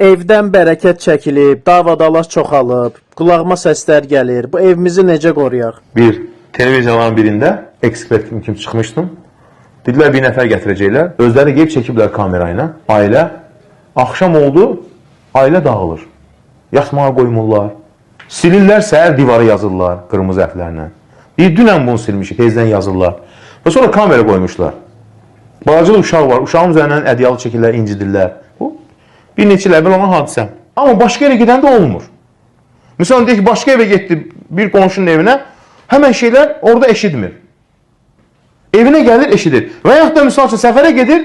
Evdən bərəkət çəkilib, davadalaş çoxalıb, qulağıma səslər gəlir. Bu evimizi necə qoruyaq? Bir televiziyaların birində ekspert kimi çıxmışdım. Dedilər bir nəfər gətirəcəklər. Özləri qeyb çəkiblər kamerayla. Ailə. Axşam oldu, ailə dağılır. Yatmağa qoymurlar. Silirlər, səhər divarı yazırlar qırmızı ətlərlə. Bir dünən bunu silmişik, tezdən yazırlar. Və sonra kamera qoymuşlar. Balacalı uşaq var, uşağın üzərindən ədyalı çəkirlər, incidirlər. Bu, bir neçə il əvvəl olan hadisə. Amma başqa yerə gedəndə olmur. Məsələn, deyək ki, başqa evə getdi bir qonşunun evinə, həmən şeylər orada eşitmir. Evinə gəlir, eşidir. Və yaxud da misal üçün səfərə gedir,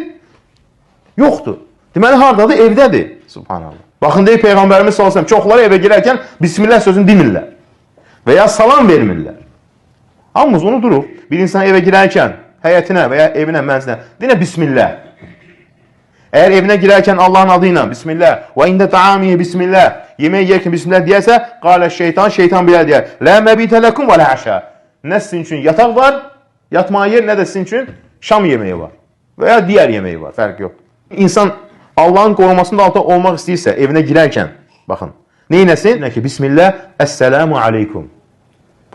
yoxdur. Deməli, haradadır? Evdədir. Subhanallah. Baxın, deyək, Peyğəmbərimiz sallallahu əleyhi və səlləm çoxları evə girərkən Bismillah sözünü demirlər. Və ya salam vermirlər. Hamımız onu durub. Bir insan evə girərkən, həyətinə və ya evinə, mənzilinə, deyinə Bismillah. Əgər evinə girərkən Allahın adı ilə Bismillah, və ində taamihi Bismillah, yemək yerkən Bismillah deyərsə, qalə şeytan belə deyər, lə məbitə ləkum və lə əşə. Nə sizin üçün yataq var, yatmağa yer, nə də sizin üçün şam yeməyi var. Və ya digər yeməyi var, fərq yox. İnsan Allahın qorumasında altında olmaq istəyirsə, evinə girərkən, baxın, neynəsin? Bismillah, əssəlamu aleykum.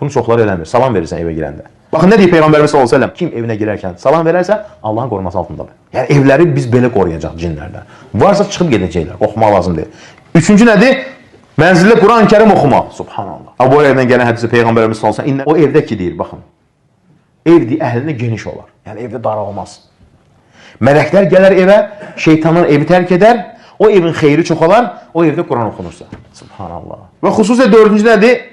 Bunu çoxları eləmir. Salam verirsən evə girəndə. Baxın, nə deyir Peyğəmbərimiz sallallahu əleyhi və səlləm? Kim evinə girərkən salam verərsə, Allahın qoruması altındadır. Yəni, evləri biz belə qoruyacaq cinlərdən. Varsa çıxıb gedəcəklər, oxumaq lazım deyil. Üçüncü nədir? Mənzildə Quran-ı Kərim oxumaq. Subhanallah. Bu evdən gələn hədisi Peyğəmbərimiz sallallahu əleyhi və səlləm, o evdə ki, deyir, baxın. Ev deyir, əhlinə geniş olar. Yəni, evdə dar olmaz. Mələklər gələr evə, şeytanlar evi tərk edər, o evin xeyri çox olar, o evdə Quran oxunursa. Subhanallah. Və xüsusilə dördüncü nədir?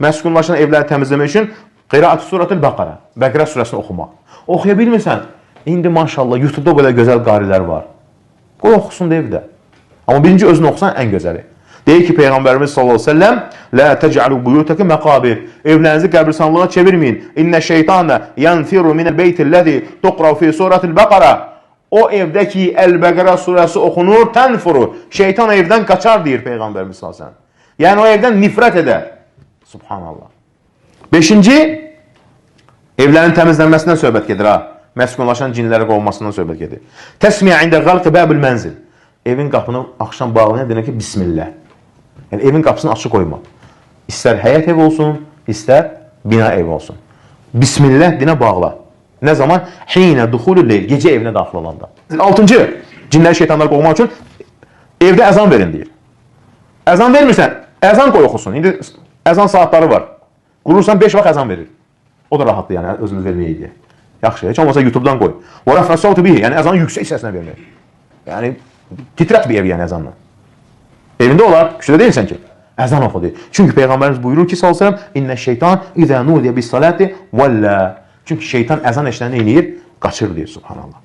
Məskunlaşan evləri təmizləmək üçün Qiraat-ı Suratul Bəqara, Bəqərə surəsini oxumaq. Oxuya bilmirsən, indi maşallah YouTube'da o qədər gözəl qarilər var. Qoy oxusun da evdə. Amma birinci özünü oxusan ən gözəli. Deyir ki, Peyğəmbərimiz sallallahu əleyhi və səlləm, "Lə təc'alu buyutaka maqabir." Evlərinizi qəbirstanlığa çevirməyin. İnne şeytana yanfiru minel beyti'llezî tuqra fi suratil Bəqara. O evdə ki, Əl-Bəqərə surəsi oxunur, tənfuru. Şeytan evdən qaçar deyir Peyğəmbərimiz sallallahu əleyhi və səlləm. Yəni o evdən nifrət edər. Subhanallah. Beşinci, evlərin təmizlənməsindən söhbət gedir ha. Məskunlaşan cinləri qovmasından söhbət gedir. Təsmiyə ində qalqı bəbül mənzil. Evin qapını axşam bağlayan deyir ki, Bismillah. Yəni evin qapısını açıq qoyma. İstər həyət ev olsun, istər bina ev olsun. Bismillah dinə bağla. Nə zaman? Hinə duxulul leyl. Gecə evinə daxil olanda. Altıncı, cinləri şeytanları qovmaq üçün evdə əzan verin deyir. Əzan vermirsən, əzan qoy oxusun. İndi əzan saatları var. Qurursan 5 vaxt əzan verir. O da rahatdır, yəni özünüz verməyə deyə. Yaxşı, heç olmasa YouTube'dan qoy. Və rəfə sautu bihi, yəni əzanı yüksək səsinə vermək. Yəni titrət bir ev, yəni əzanla. Evində olar, küçədə deyilsən ki, əzan oxu deyir. Çünki Peyğəmbərimiz buyurur ki, sallallahu əleyhi və səlləm, "İnnə şeytan izə nudiyə bis salati valla." Çünki şeytan əzan eşidəndə nə eləyir? Qaçır deyir, subhanallah.